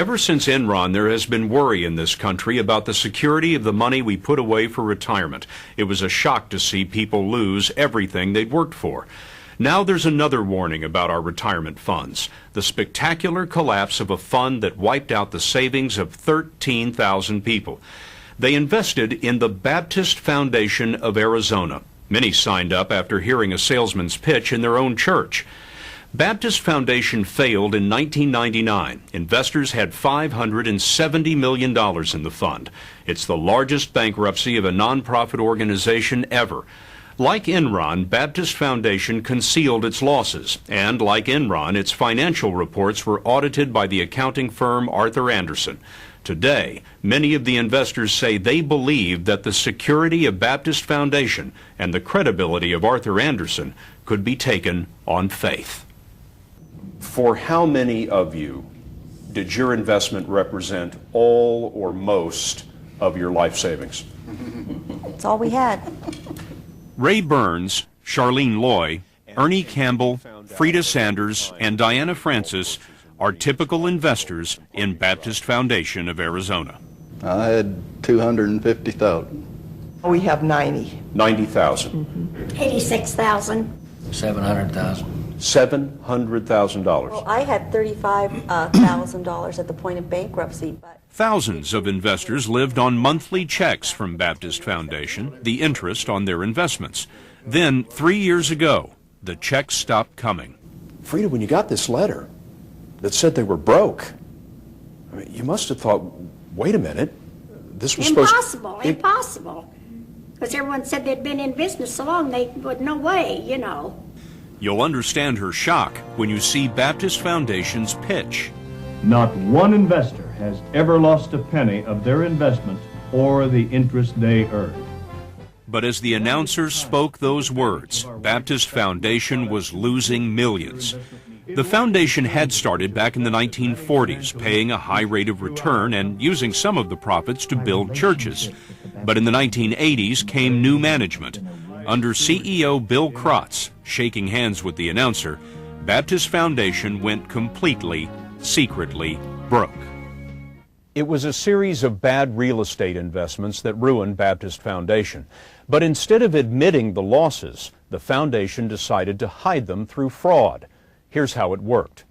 Ever since Enron, there has been worry in this country about the security of the money we put away for retirement. It was a shock to see people lose everything they'd worked for. Now there's another warning about our retirement funds: the spectacular collapse of a fund that wiped out the savings of 13,000 people. They invested in the Baptist Foundation of Arizona. Many signed up after hearing a salesman's pitch in their own church. Baptist Foundation failed in 1999. Investors had $570 million in the fund. It's the largest bankruptcy of a nonprofit organization ever. Like Enron, Baptist Foundation concealed its losses, and like Enron, its financial reports were audited by the accounting firm Arthur Andersen. Today, many of the investors say they believe that the security of Baptist Foundation and the credibility of Arthur Andersen could be taken on faith. For how many of you did your investment represent all or most of your life savings? That's all we had. Ray Burns, Charlene Loy, Ernie Campbell, Frida Sanders, and Diana Francis are typical investors in Baptist Foundation of Arizona. I had 250,000. We have 90. 90,000. 86,000. 700,000. $700,000. Well, I had $35,000 at the point of bankruptcy, but Thousands of investors lived on monthly checks from Baptist Foundation, the interest on their investments. Then, 3 years ago, the checks stopped coming. Frida, when you got this letter that said they were broke, I mean, you must have thought, wait a minute, this was Impossible. Because everyone said they'd been in business so long, they would, no way, you know. You'll understand her shock when you see Baptist Foundation's pitch. Not one investor has ever lost a penny of their investment or the interest they earned. But as the announcer spoke those words, Baptist Foundation was losing millions. The foundation had started back in the 1940s, paying a high rate of return and using some of the profits to build churches. But in the 1980s came new management. Under CEO Bill Krotz, shaking hands with the announcer, Baptist Foundation went completely, secretly broke. It was a series of bad real estate investments that ruined Baptist Foundation. But instead of admitting the losses, the foundation decided to hide them through fraud. Here's how it worked.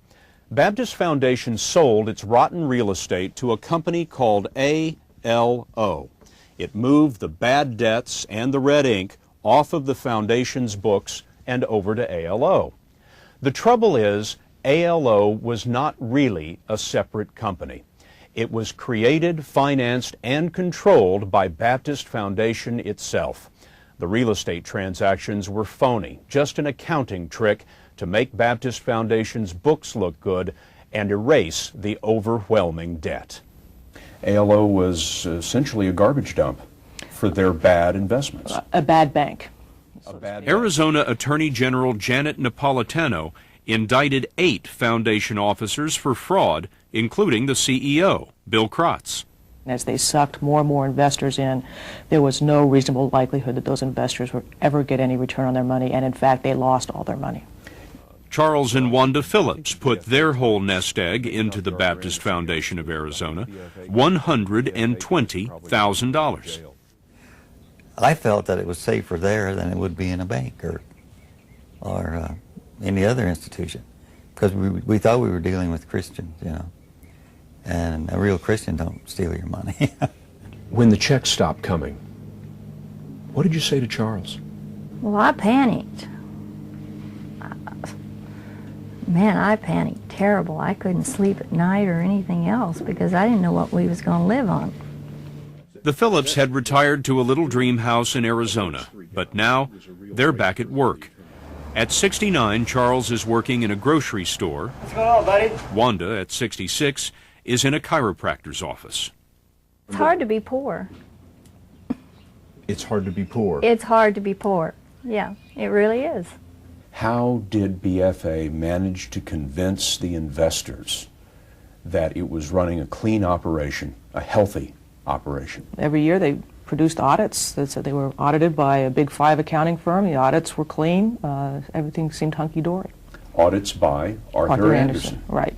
Baptist Foundation sold its rotten real estate to a company called ALO. It moved the bad debts and the red ink off of the foundation's books and over to ALO. The trouble is, ALO was not really a separate company. It was created, financed, and controlled by Baptist Foundation itself. The real estate transactions were phony, just an accounting trick to make Baptist Foundation's books look good and erase the overwhelming debt. ALO was essentially a garbage dump for their bad investments. A bad bank. Arizona Attorney General Janet Napolitano indicted 8 foundation officers for fraud, including the CEO, Bill Krotz. As they sucked more and more investors in, there was no reasonable likelihood that those investors would ever get any return on their money, and in fact, they lost all their money. Charles and Wanda Phillips put their whole nest egg into the Baptist Foundation of Arizona, $120,000. I felt that it was safer there than it would be in a bank or any other institution, because we thought we were dealing with Christians, you know, and a real Christian don't steal your money. When the checks stopped coming, what did you say to Charles? Well, I panicked. Man, I panicked terrible. I couldn't sleep at night or anything else because I didn't know what we was going to live on. The Phillips had retired to a little dream house in Arizona, but now they're back at work. At 69, Charles is working in a grocery store. What's going on, buddy? Wanda, at 66, is in a chiropractor's office. It's hard to be poor. It's hard to be poor. It's hard to be poor. Yeah, it really is. How did BFA manage to convince the investors that it was running a clean operation, a healthy operation? Every year they produced audits that said they were audited by a big 5 accounting firm. The audits were clean. Everything seemed hunky-dory. Audits by Arthur Andersen. Right.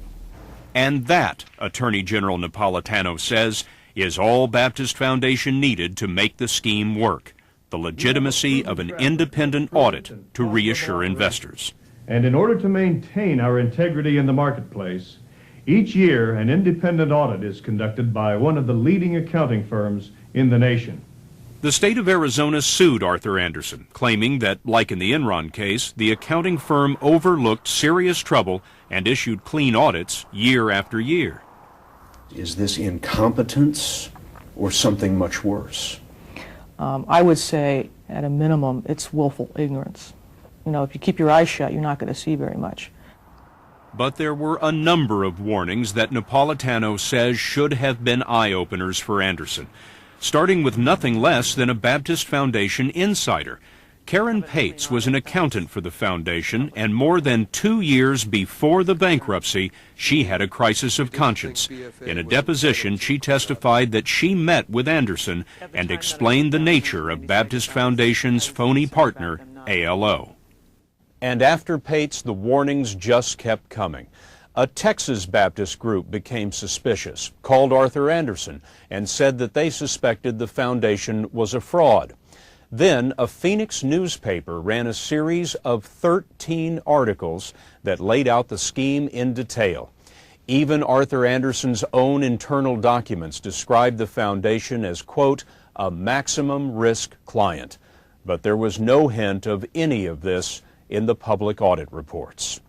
And that, Attorney General Napolitano says, is all Baptist Foundation needed to make the scheme work: the legitimacy of an independent audit to reassure investors. And in order to maintain our integrity in the marketplace, each year an independent audit is conducted by one of the leading accounting firms in the nation. The state of Arizona sued Arthur Andersen, claiming that, like in the Enron case, the accounting firm overlooked serious trouble and issued clean audits year after year. Is this incompetence or something much worse? I would say, at a minimum, it's willful ignorance. You know, if you keep your eyes shut, you're not going to see very much. But there were a number of warnings that Napolitano says should have been eye-openers for Andersen, starting with nothing less than a Baptist Foundation insider. Karen Pates was an accountant for the foundation, and more than 2 years before the bankruptcy, she had a crisis of conscience. In a deposition, she testified that she met with Andersen and explained the nature of Baptist Foundation's phony partner, ALO. And after Pates, the warnings just kept coming. A Texas Baptist group became suspicious, called Arthur Andersen, and said that they suspected the foundation was a fraud. Then a Phoenix newspaper ran a series of 13 articles that laid out the scheme in detail. Even Arthur Andersen's own internal documents described the foundation as, quote, a maximum risk client. But there was no hint of any of this in the public audit reports.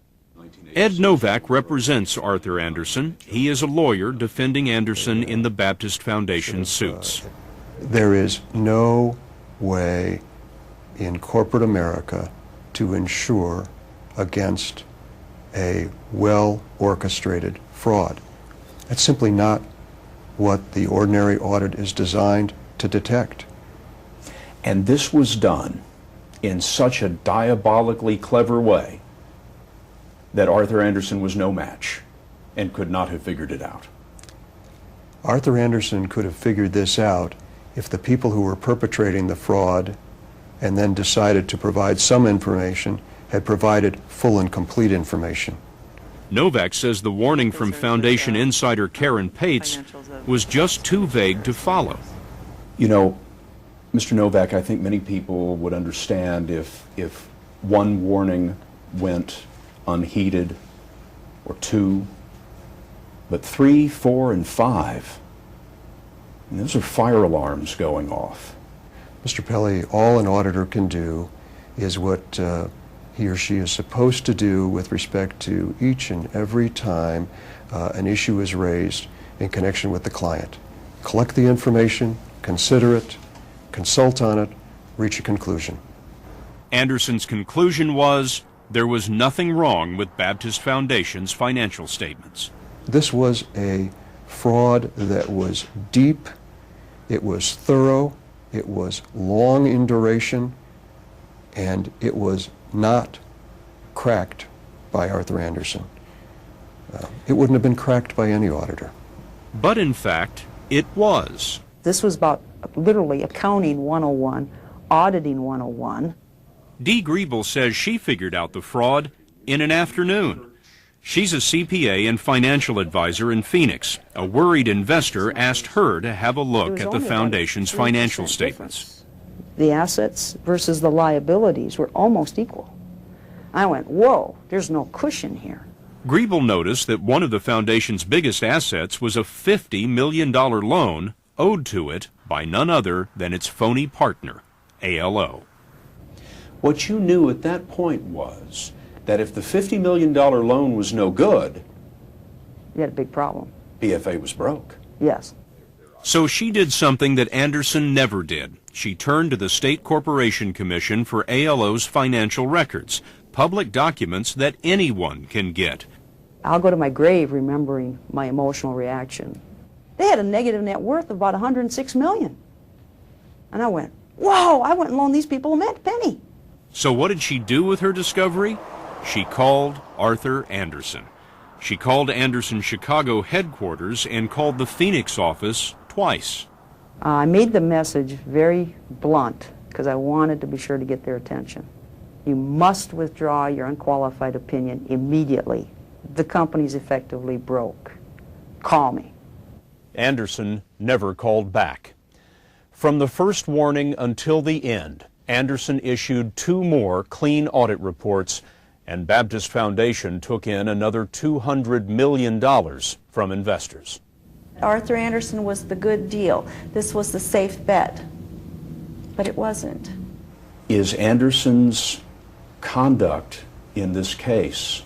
Ed Novak represents Arthur Andersen. He is a lawyer defending Andersen in the Baptist Foundation suits. There is no way in corporate America to insure against a well-orchestrated fraud. That's simply not what the ordinary audit is designed to detect. And this was done in such a diabolically clever way that Arthur Andersen was no match and could not have figured it out. Arthur Andersen could have figured this out if the people who were perpetrating the fraud and then decided to provide some information had provided full and complete information. Novak says the warning from Foundation insider Karen Pates was just too vague to follow. You know, Mr. Novak, I think many people would understand if one warning went unheeded, or two, but 3, 4, and 5, and those are fire alarms going off. Mr. Pelley, all an auditor can do is what he or she is supposed to do with respect to each and every time an issue is raised in connection with the client. Collect the information, consider it, consult on it, reach a conclusion. Andersen's conclusion was there was nothing wrong with Baptist Foundation's financial statements. This was a fraud that was deep, it was thorough, it was long in duration, and it was not cracked by Arthur Andersen. It wouldn't have been cracked by any auditor. But in fact, it was. This was about literally accounting 101, auditing 101. Dee Griebel says she figured out the fraud in an afternoon. She's a CPA and financial advisor in Phoenix. A worried investor asked her to have a look at the foundation's financial statements. The assets versus the liabilities were almost equal. I went, whoa, there's no cushion here. Griebel noticed that one of the foundation's biggest assets was a $50 million loan owed to it by none other than its phony partner, ALO. What you knew at that point was that if the $50 million loan was no good, You had a big problem. BFA was broke. Yes. So she did something that Andersen never did. She turned to the State Corporation Commission for ALO's financial records, public documents that anyone can get. I'll go to my grave remembering my emotional reaction. They had a negative net worth of about $106 million. And I went, whoa, I went and loaned these people a penny. So what did she do with her discovery? She called Arthur Andersen. She called Andersen's Chicago headquarters and called the Phoenix office twice. I made the message very blunt because I wanted to be sure to get their attention. You must withdraw your unqualified opinion immediately. the company's effectively broke. Call me. Anderson never called back. From the first warning until the end, Anderson issued 2 more clean audit reports, and Baptist Foundation took in another $200 million from investors. Arthur Anderson was the good deal. This was the safe bet, but it wasn't. Is Anderson's conduct in this case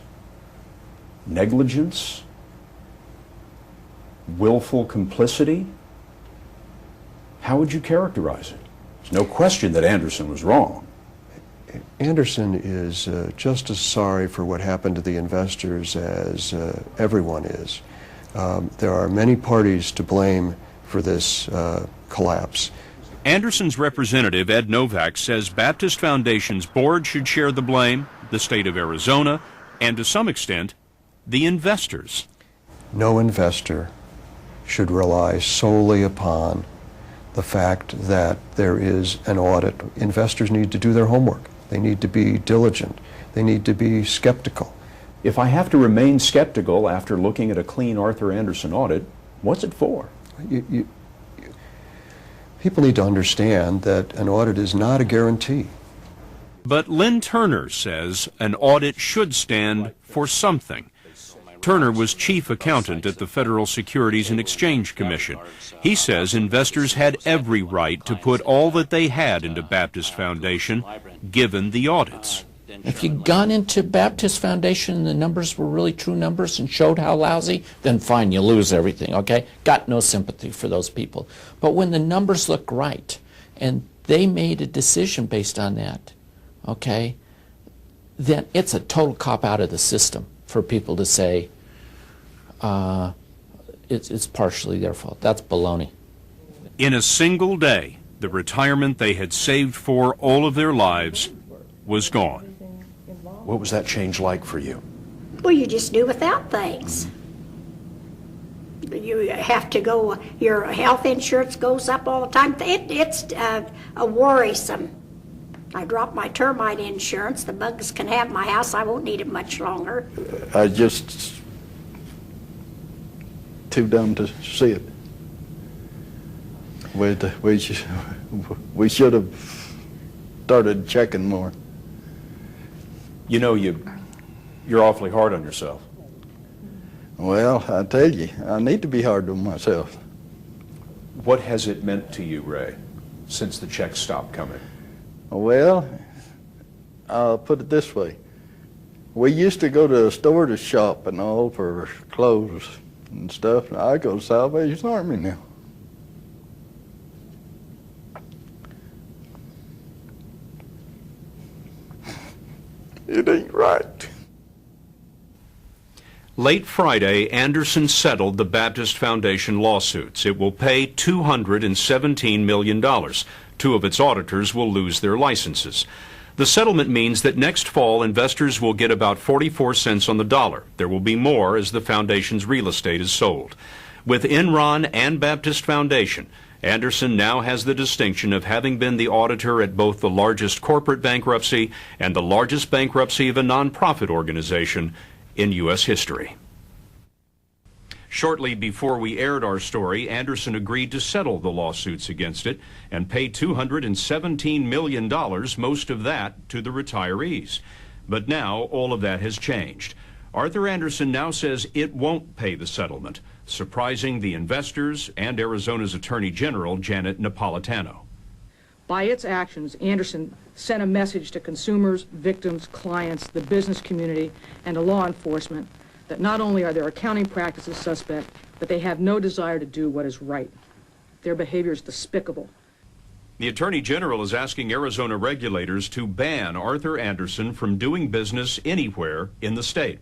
negligence, willful complicity? How would you characterize it? There's no question that Anderson was wrong. Anderson is just as sorry for what happened to the investors as everyone is. There are many parties to blame for this collapse. Anderson's representative, Ed Novak, says Baptist Foundation's board should share the blame, the state of Arizona, and to some extent, the investors. No investor should rely solely upon the fact that there is an audit. Investors need to do their homework. They need to be diligent. They need to be skeptical. If I have to remain skeptical after looking at a clean Arthur Anderson audit, what's it for? People need to understand that an audit is not a guarantee. But Lynn Turner says an audit should stand for something. Turner was chief accountant at the Federal Securities and Exchange Commission. He says investors had every right to put all that they had into Baptist Foundation, given the audits. If you'd gone into Baptist Foundation and the numbers were really true numbers and showed how lousy, then fine, you lose everything, okay? Got no sympathy for those people. But when the numbers look right and they made a decision based on that, okay, then it's a total cop out of the system for people to say it's partially their fault. That's baloney. In a single day, the retirement they had saved for all of their lives was gone. What was that change like for you? Well, you just do without things. You have to go, your health insurance goes up all the time. It's a worrisome. I dropped my termite insurance. The bugs can have my house. I won't need it much longer. I just too dumb to see it. We should have started checking more. You know, you're awfully hard on yourself. Well, I tell you, I need to be hard on myself. What has it meant to you, Ray, since the checks stopped coming? Well, I'll put it this way. We used to go to a store to shop and all for clothes and stuff. I go to Salvation Army now. It ain't right. Late Friday, Anderson settled the Baptist Foundation lawsuits. It will pay $217 million. 2 of its auditors will lose their licenses. The settlement means that next fall, investors will get about 44 cents on the dollar. There will be more as the foundation's real estate is sold. With Enron and Baptist Foundation, Anderson now has the distinction of having been the auditor at both the largest corporate bankruptcy and the largest bankruptcy of a nonprofit organization in U.S. history. Shortly before we aired our story, Anderson agreed to settle the lawsuits against it and pay $217 million, most of that to the retirees. But now all of that has changed. Arthur Anderson now says it won't pay the settlement, surprising the investors and Arizona's Attorney General, Janet Napolitano. By its actions, Anderson sent a message to consumers, victims, clients, the business community, and to law enforcement that not only are their accounting practices suspect, but they have no desire to do what is right. Their behavior is despicable. The Attorney General is asking Arizona regulators to ban Arthur Anderson from doing business anywhere in the state.